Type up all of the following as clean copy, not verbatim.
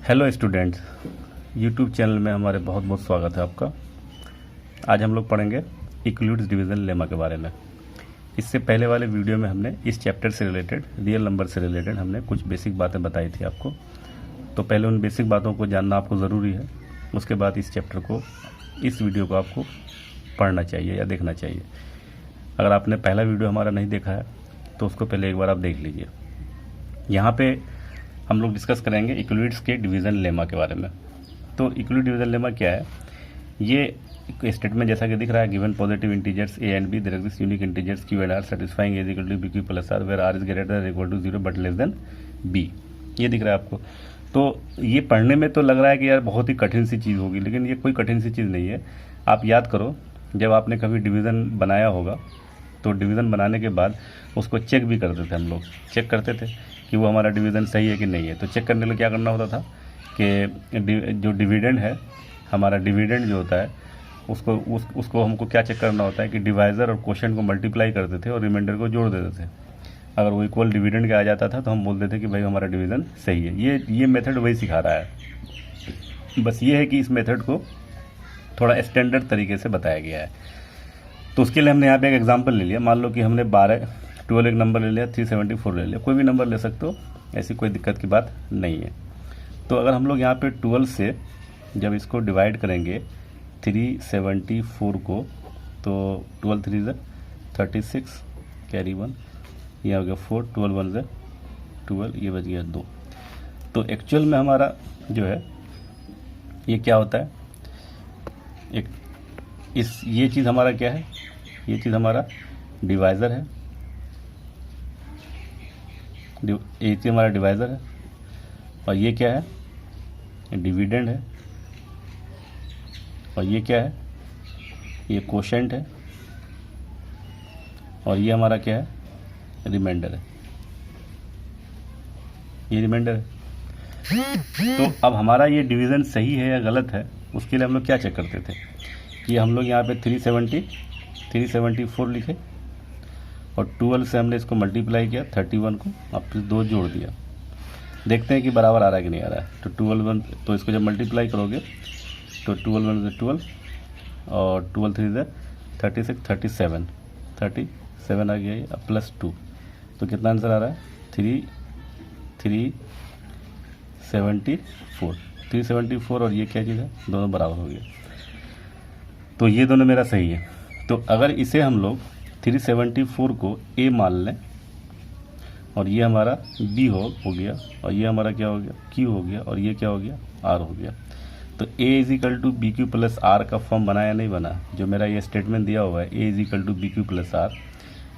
Hello students, YouTube channel में हमारे बहुत बहुत स्वागत है आपका। आज हम लोग पढ़ेंगे यूक्लिड्स डिवीज़न लेमा के बारे में। इससे पहले वाले वीडियो में हमने इस चैप्टर से रिलेटेड, रियल नंबर से रिलेटेड हमने कुछ बेसिक बातें बताई थी आपको। तो पहले उन बेसिक बातों को जानना आपको ज़रूरी है, उसके बाद इस चैप्टर को, इस वीडियो को आपको पढ़ना चाहिए या देखना चाहिए। अगर आपने पहला वीडियो हमारा नहीं देखा है तो उसको पहले एक बार आप देख लीजिए। यहाँ पे हम लोग डिस्कस करेंगे यूक्लिड्स के डिवीज़न लेमा के बारे में। तो यूक्लिड डिवीज़न लेमा क्या है? ये स्टेटमेंट जैसा कि दिख रहा है, given positive integers A and B, there exist unique integers Q and R satisfying A is equal to B Q plus R, where R is greater than equal to 0 but less than B. ये दिख रहा है आपको। तो ये पढ़ने में तो लग रहा है कि यार बहुत ही कठिन सी चीज़ होगी, लेकिन ये कोई कठिन सी चीज़ नहीं है। आप याद करो, जब आपने कभी डिवीज़न बनाया होगा तो डिवीज़न बनाने के बाद उसको चेक भी करते थे हम लोग। चेक करते थे कि वो हमारा डिवीज़न सही है कि नहीं है। तो चेक करने के लिए क्या करना होता था कि जो डिविडेंड है, हमारा डिविडेंड जो होता है उसको हमको क्या चेक करना होता है कि डिवाइज़र और क्वोशिएंट को मल्टीप्लाई करते थे और रिमाइंडर को जोड़ देते थे। अगर वो इक्वल डिविडेंड के आ जाता था तो हम बोलते थे कि भाई हमारा डिवीज़न सही है। ये मेथड वही सिखा रहा है। बस ये है कि इस मेथड को थोड़ा स्टैंडर्ड तरीके से बताया गया है। तो उसके लिए हमने यहाँ पे एक एग्जांपल ले लिया। मान लो कि हमने 12 एक नंबर ले लिया, 374 ले लिया, कोई भी नंबर ले सकते हो, ऐसी कोई दिक्कत की बात नहीं है। तो अगर हम लोग यहाँ पे 12 से जब इसको डिवाइड करेंगे 374 को, तो 12 3 ज़ा 36, कैरी 1, ये हो गया 4, 12 1 ज़ा 12, ये बच गया 2। तो एक्चुअल में हमारा जो है ये क्या होता है, ये चीज़ हमारा क्या है, ये चीज़ हमारा डिवाइज़र है, ये चीज़ हमारा डिवाइज़र है, और ये क्या है, डिविडेंड है, और ये क्या है, ये क्वोशिएंट है, और ये हमारा क्या है, रिमाइंडर है। ये रिमाइंडर है। तो अब हमारा ये डिवीज़न सही है या गलत है, उसके लिए हम लोग क्या चेक करते थे कि हम लोग यहाँ पे 374 लिखे और 12 से हमने इसको मल्टीप्लाई किया 31 को, अब फिर 2 जोड़ दिया। देखते हैं कि बराबर आ रहा है कि नहीं आ रहा है। तो 12 तो इसको जब मल्टीप्लाई करोगे तो 12 1 से 12 और 12 3 से 36, 37 आ गया ये, अब प्लस 2। तो कितना आंसर आ रहा है, 374 और ये क्या चीज़ है, दोनों बराबर हो गया। तो ये दोनों मेरा सही है। तो अगर इसे हम लोग 374 को ए मान लें और ये हमारा बी हो गया, और ये हमारा क्या हो गया, क्यू हो गया, और ये क्या हो गया, आर हो गया। तो A is equal to B Q plus R का फॉर्म बना या नहीं बना? जो मेरा ये स्टेटमेंट दिया हुआ है A is equal to B Q plus R,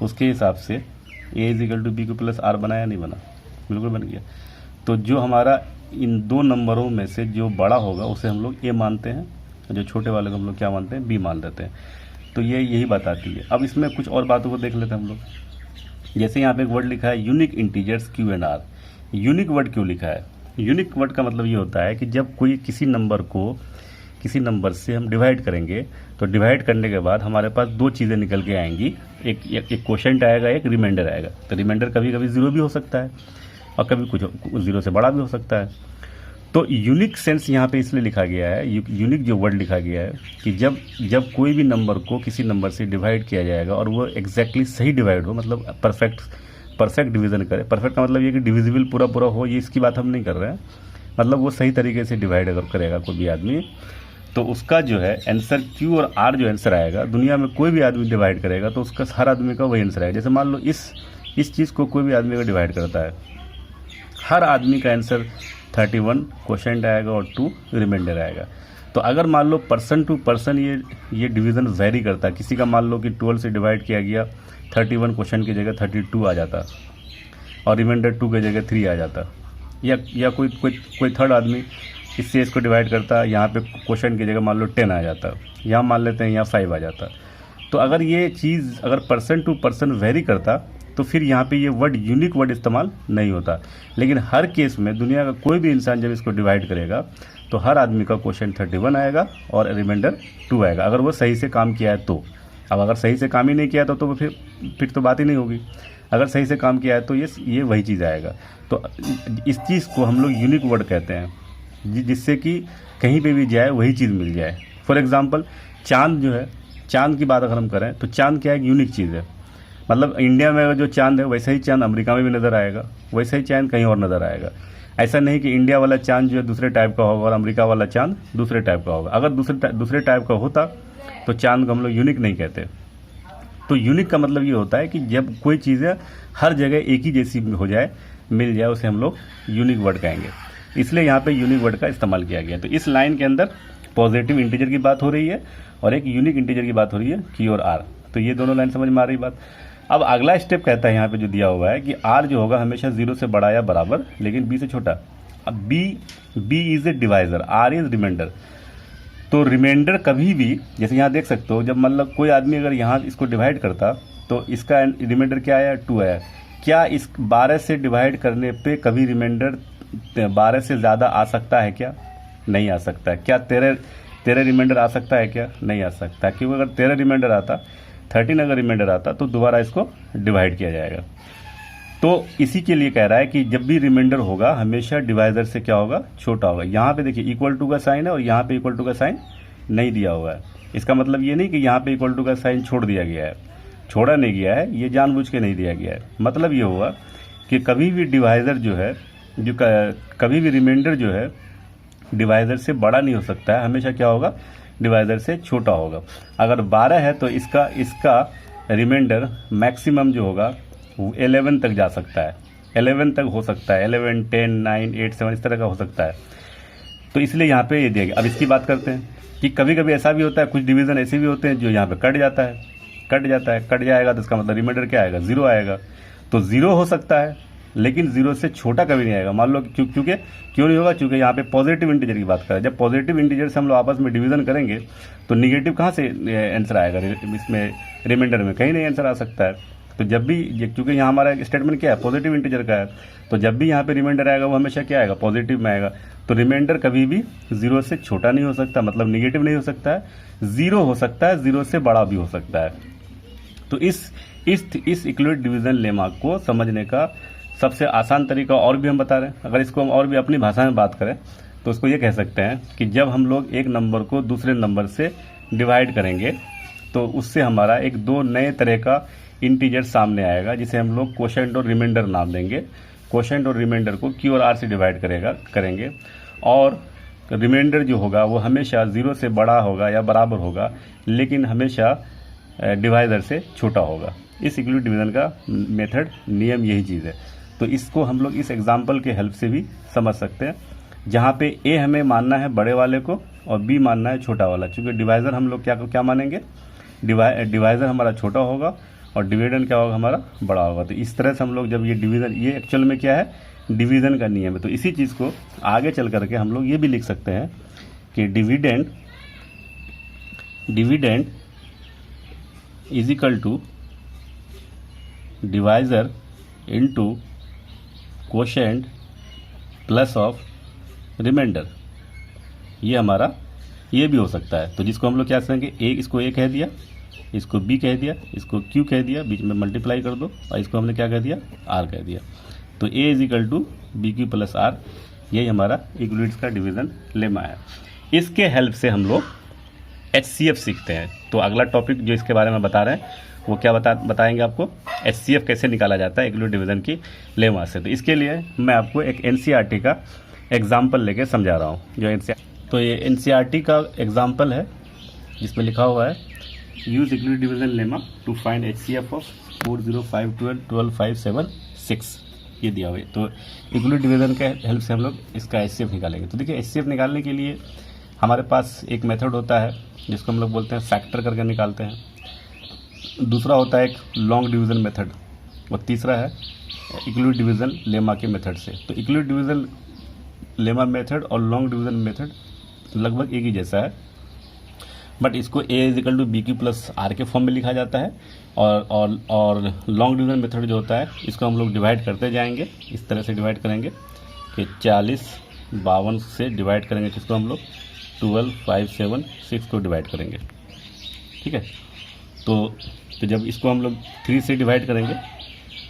उसके हिसाब से A is equal to B Q plus R बना या नहीं बना? बिल्कुल बन गया। तो जो हमारा इन दो नंबरों में से जो बड़ा होगा उसे हम लोग ए मानते हैं, जो छोटे वाले को हम लोग क्या मानते हैं, बी मान देते हैं। तो ये यही बात आती है। अब इसमें कुछ और बातों को देख लेते हैं हम लोग। जैसे यहाँ पे एक वर्ड लिखा है unique integers Q and R. Unique word क्यों लिखा है? यूनिक वर्ड का मतलब ये होता है कि जब कोई किसी नंबर को किसी नंबर से हम डिवाइड करेंगे तो डिवाइड करने के बाद हमारे पास दो चीज़ें निकल के आएंगी, एक क्वोशिएंट आएगा, एक रिमाइंडर आएगा। तो रिमाइंडर कभी कभी 0 भी हो सकता है और कभी कुछ 0 से बड़ा भी हो सकता है। तो यूनिक सेंस यहाँ पे इसलिए लिखा गया है, यूनिक जो वर्ड लिखा गया है कि जब कोई भी नंबर को किसी नंबर से डिवाइड किया जाएगा और वो एग्जैक्टली सही डिवाइड हो, मतलब परफेक्ट डिवीज़न करे। परफेक्ट का मतलब ये कि डिविजिबल पूरा हो, ये इसकी बात हम नहीं कर रहे हैं। मतलब वो सही तरीके से डिवाइड अगर करेगा कोई भी आदमी, तो उसका जो है आंसर क्यू और आर जो आंसर आएगा, दुनिया में कोई भी आदमी डिवाइड करेगा तो उसका हर आदमी का वही आंसर आएगा। जैसे मान लो इस चीज़ को कोई भी आदमी अगर डिवाइड करता है, हर आदमी का आंसर 31 क्वोशिएंट आएगा और 2 रिमाइंडर आएगा। तो अगर मान लो पर्सन टू पर्सन ये डिवीज़न वेरी करता है, किसी का मान लो कि 12 से डिवाइड किया गया, 31 क्वोशिएंट की जगह 32 आ जाता और रिमाइंडर 2 की जगह 3 आ जाता, या कोई थर्ड आदमी इससे इसको डिवाइड करता, यहाँ पे क्वोशिएंट की जगह मान लो 10 आ जाता, यहाँ मान लेते हैं यहाँ 5 आ जाता। तो अगर ये चीज़ अगर पर्सन टू पर्सन वेरी करता तो फिर यहाँ पे ये वर्ड यूनिक वर्ड इस्तेमाल नहीं होता। लेकिन हर केस में दुनिया का कोई भी इंसान जब इसको डिवाइड करेगा तो हर आदमी का क्वोशिएंट 31 आएगा और रिमाइंडर 2 आएगा, अगर वो सही से काम किया है तो। अब अगर सही से काम ही नहीं किया तो फिर तो बात ही नहीं होगी। अगर सही से काम किया है तो ये वही चीज़ आएगा। तो इस चीज़ को हम लोग यूनिक वर्ड कहते हैं। जिससे कि कहीं पे भी जाए वही चीज़ मिल जाए। फॉर एग्जांपल चांद जो है, चांद की बात अगर हम करें तो चांद क्या है, एक यूनिक चीज़ है। मतलब इंडिया में अगर जो चांद है वैसा ही चांद अमेरिका में भी नज़र आएगा, वैसा ही चांद कहीं और नज़र आएगा। ऐसा नहीं कि इंडिया वाला चांद जो है दूसरे टाइप का होगा और अमेरिका वाला चांद दूसरे टाइप का होगा। अगर दूसरे टाइप का होता तो चांद को हम लोग यूनिक नहीं कहते। तो यूनिक का मतलब ये होता है कि जब कोई चीज़ है हर जगह एक ही जैसी हो जाए, मिल जाए, उसे हम लोग यूनिक वर्ड कहेंगे। इसलिए यहाँ पे यूनिक वर्ड का इस्तेमाल किया गया। तो इस लाइन के अंदर पॉजिटिव इंटीजर की बात हो रही है और एक यूनिक इंटीजर की बात हो रही है, Q और R। तो ये दोनों लाइन समझ में आ रही बात। अब अगला स्टेप कहता है यहाँ पे जो दिया हुआ है कि R जो होगा हमेशा 0 से बड़ा या बराबर लेकिन B से छोटा। अब B is a divisor, R is remainder. तो रिमाइंडर कभी भी, जैसे यहाँ देख सकते हो, जब मतलब कोई आदमी अगर यहाँ इसको डिवाइड करता तो इसका रिमाइंडर क्या आया, 2 आया। क्या इस 12 से डिवाइड करने पे कभी रिमाइंडर 12 से ज़्यादा आ सकता है क्या? नहीं आ सकता है। क्या 13 रिमाइंडर आ सकता है क्या? नहीं आ सकता, क्योंकि अगर 13 रिमाइंडर आता, 13 अगर रिमाइंडर आता तो दोबारा इसको डिवाइड किया जाएगा। तो इसी के लिए कह रहा है कि जब भी रिमाइंडर होगा हमेशा डिवाइजर से क्या होगा, छोटा होगा। यहाँ पे देखिए इक्वल टू का साइन है और यहाँ पे इक्वल टू का साइन नहीं दिया हुआ है। इसका मतलब ये नहीं कि यहाँ पे इक्वल टू का साइन छोड़ दिया गया है, छोड़ा नहीं गया है, ये जानबूझ के नहीं दिया गया है। मतलब ये हुआ कि कभी भी डिवाइजर जो है, कभी भी रिमाइंडर जो है डिवाइजर से बड़ा नहीं हो सकता है, हमेशा क्या होगा, डिवाइजर से छोटा होगा। अगर 12 है तो इसका रिमाइंडर मैक्सिमम जो होगा वो 11 तक जा सकता है, 11 तक हो सकता है, 11, 10, 9, 8, 7 इस तरह का हो सकता है। तो इसलिए यहाँ पे ये दिया गया। अब इसकी बात करते हैं कि कभी कभी ऐसा भी होता है, कुछ डिवीज़न ऐसे भी होते हैं जो यहाँ पे कट जाता है, कट जाएगा तो इसका मतलब रिमाइंडर क्या आएगा, 0 आएगा। तो 0 हो सकता है लेकिन 0 से छोटा कभी नहीं आएगा। मान लो क्योंकि क्यों नहीं होगा, क्योंकि यहाँ पे पॉजिटिव इंटीजर की बात करें। जब पॉजिटिव इंटीजर से हम लोग आपस में डिवीजन करेंगे तो निगेटिव कहाँ से आंसर आएगा, इसमें रिमाइंडर में कहीं नहीं आंसर आ सकता है। तो जब भी, क्योंकि यहाँ हमारा स्टेटमेंट क्या है, पॉजिटिव इंटीजर का है, तो जब भी यहाँ पे रिमाइंडर आएगा वो हमेशा क्या आएगा, पॉजिटिव में आएगा। तो रिमाइंडर कभी भी 0 से छोटा नहीं हो सकता, मतलब निगेटिव नहीं हो सकता है, 0 हो सकता है, 0 से बड़ा भी हो सकता है। तो इस इक्विवेलेंट डिवीजन लेमा को समझने का सबसे आसान तरीका और भी हम बता रहे हैं। अगर इसको हम और भी अपनी भाषा में बात करें तो उसको ये कह सकते हैं कि जब हम लोग एक नंबर को दूसरे नंबर से डिवाइड करेंगे तो उससे हमारा एक 2 नए तरह का इंटीजर सामने आएगा, जिसे हम लोग कोशेंट और रिमाइंडर नाम देंगे। कोशेंट और रिमाइंडर को Q और R से डिवाइड करेंगे और रिमाइंडर जो होगा वो हमेशा 0 से बड़ा होगा या बराबर होगा, लेकिन हमेशा डिवाइजर से छोटा होगा। इस इक्विवेलेंट डिवीजन का मेथड, नियम यही चीज़ है। तो इसको हम लोग इस एग्जाम्पल के हेल्प से भी समझ सकते हैं, जहाँ पे A हमें मानना है बड़े वाले को और B मानना है छोटा वाला। क्योंकि डिवाइजर हम लोग क्या मानेंगे, डिवाइजर हमारा छोटा होगा और डिविडेंड क्या होगा, हमारा बड़ा होगा। तो इस तरह से हम लोग जब ये डिवीजन, ये एक्चुअल में क्या है, डिवीजन का नियम है। तो इसी चीज़ को आगे चल करके हम लोग ये भी लिख सकते हैं कि dividend is equal to divisor into quotient plus of remainder. ये हमारा ये भी हो सकता है। तो जिसको हम लोग क्या करेंगे, इसको A कह दिया, इसको B कह दिया, इसको Q कह दिया, बीच में मल्टीप्लाई कर दो और इसको हमने क्या कह दिया, R कह दिया। तो A is equal to BQ plus R, यही हमारा इक्विवेलेंट्स का डिवीजन लेमा है। इसके हेल्प से हम लोग HCF सीखते हैं। तो अगला टॉपिक जो इसके बारे में बता रहे हैं वो क्या बताएंगे आपको, HCF कैसे निकाला जाता है इक्विवेलेंट डिवीजन की लेमा से। तो इसके लिए मैं आपको एक NCERT का एग्जाम्पल लेके समझा रहा हूँ। तो ये NCERT का एग्जाम्पल है जिसमें लिखा हुआ है use equivalent division lemma to find HCF of 40512 ये दिया हुआ है। तो इक्विवेलेंट डिवीजन के हेल्प से हम लोग इसका HCF निकालेंगे। तो देखिए HCF निकालने के लिए हमारे पास एक मेथड होता है जिसको हम लोग बोलते हैं फैक्टर करके निकालते हैं, दूसरा होता है एक लॉन्ग डिवीज़न मेथड और तीसरा है इक्विवेलेंट डिवीज़न लेमा के मेथड से। तो इक्विवेलेंट डिवीज़न लेमा मेथड और लॉन्ग डिवीज़न मेथड लगभग एक ही जैसा है, बट इसको A is equal to BQ plus R के फॉर्म में लिखा जाता है और लॉन्ग डिवीज़न मेथड जो होता है इसको हम लोग डिवाइड करते जाएंगे। इस तरह से डिवाइड करेंगे कि 40 52 से डिवाइड करेंगे, जिसको हम लोग 12 5 7 6 को डिवाइड करेंगे। ठीक है, तो जब इसको हम लोग 3 से डिवाइड करेंगे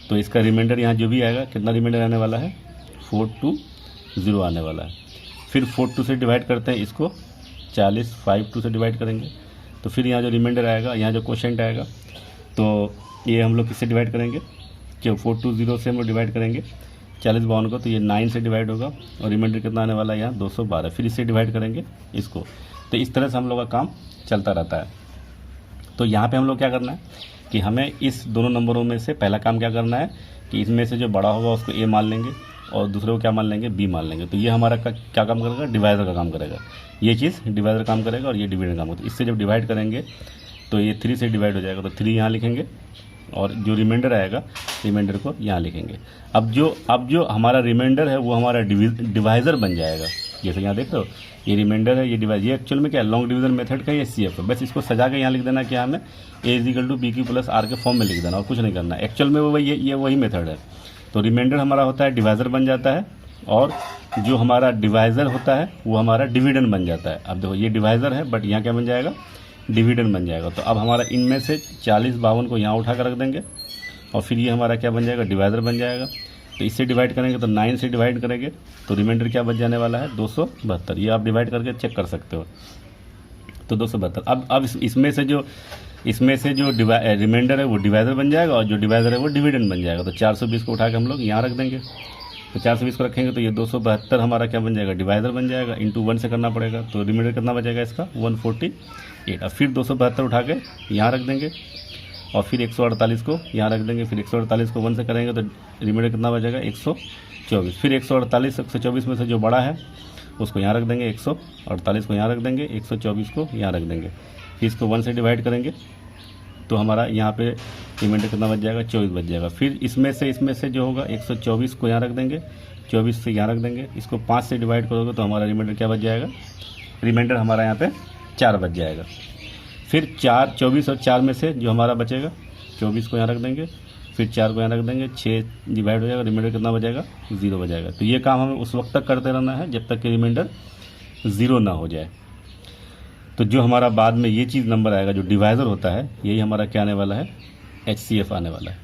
तो इसका रिमाइंडर यहाँ जो भी आएगा, कितना रिमाइंडर आने वाला है, 420 आने वाला है। फिर 42 से डिवाइड करते हैं इसको, 40 52 से डिवाइड करेंगे तो फिर यहाँ जो रिमाइंडर आएगा, यहाँ जो क्वोशेंट आएगा, तो ये हम लोग किससे डिवाइड करेंगे, क्यों 420 से हम लोग डिवाइड करेंगे 40 52 को, तो ये 9 से डिवाइड होगा और रिमाइंडर कितना आने वाला है यहाँ 212, फिर इससे डिवाइड करेंगे इसको। तो इस तरह से हम लोग का काम चलता रहता है। तो यहाँ पे हम लोग क्या करना है कि हमें इस दोनों नंबरों में से पहला काम क्या करना है कि इसमें से जो बड़ा होगा उसको ए मान लेंगे और दूसरे को क्या मान लेंगे, बी मान लेंगे। तो ये हमारा क्या काम करेगा, डिवाइडर का काम करेगा। ये चीज़ डिवाइडर काम करेगा और ये डिविडेंड काम होता है। इससे जब डिवाइड करेंगे तो ये 3 से डिवाइड हो जाएगा, तो 3 यहाँ लिखेंगे और जो रिमाइंडर आएगा रिमाइंडर को यहाँ लिखेंगे। अब जो हमारा रिमाइंडर है वो हमारा डिवाइज़र बन जाएगा। जैसे यहाँ देख रहे हो, ये रिमाइंडर है, ये डिवाइज, ये एक्चुअल में क्या है, लॉन्ग डिवीजन मेथड का ये CF है। बस इसको सजा के यहाँ लिख देना क्या हमें, A = BQ + R के फॉर्म में लिख देना और कुछ नहीं करना। एक्चुअल में वो ये वही मेथड है। तो रिमाइंडर हमारा होता है डिवाइज़र बन जाता है और जो हमारा डिवाइज़र होता है वो हमारा डिविडेंड बन जाता है। अब देखो ये डिवाइज़र है बट यहाँ क्या बन जाएगा, डिविडेंड बन जाएगा। तो अब हमारा इनमें से 40 52 को यहाँ उठा कर रख देंगे और फिर ये हमारा क्या बन जाएगा, डिवाइज़र बन जाएगा। तो इससे डिवाइड करेंगे तो 9 से डिवाइड करेंगे तो रिमाइंडर क्या बच जाने वाला है, 272। ये आप डिवाइड करके चेक कर सकते हो। तो 272। अब इसमें से जो रिमाइंडर है वो डिवाइज़र बन जाएगा और जो डिवाइज़र है वो डिविडेंड बन जाएगा। तो 420 को उठा के हम लोग यहाँ रख देंगे। तो 420 को रखेंगे तो ये 272 हमारा क्या बन जाएगा, डिवाइज़र बन जाएगा। इंटू 1 से करना पड़ेगा तो रिमाइंडर कितना बचेगा इसका, 148। अब फिर 272 उठा के यहाँ रख देंगे और फिर 148 को यहाँ रख देंगे। फिर 148 को 1 से करेंगे तो रिमाइंडर कितना बचेगा, 124। फिर 148 124 में से जो बड़ा है उसको यहाँ रख देंगे, 148 को यहाँ रख देंगे, 124 को यहाँ रख देंगे। फिर इसको 1 से डिवाइड करेंगे तो हमारा यहाँ पे रिमाइंडर कितना बच जाएगा, 24 बच जाएगा। फिर इसमें से जो होगा 124 को यहाँ रख देंगे, 24 से यहाँ रख देंगे। इसको 5 से डिवाइड करोगे तो हमारा रिमाइंडर क्या बच जाएगा, रिमाइंडर हमारा यहाँ पे 4 बच जाएगा। फिर 24 और 4 में से जो हमारा बचेगा, 24 को यहाँ रख देंगे, फिर 4 को यहाँ रख देंगे, 6 डिवाइड हो जाएगा, रिमाइंडर कितना बचेगा, 0 बचेगा। तो ये काम हमें उस वक्त तक करते रहना है जब तक कि रिमाइंडर 0 ना हो जाए। तो जो हमारा बाद में ये चीज़ नंबर आएगा जो डिवाइज़र होता है, यही हमारा क्या आने वाला है, HCF आने वाला है।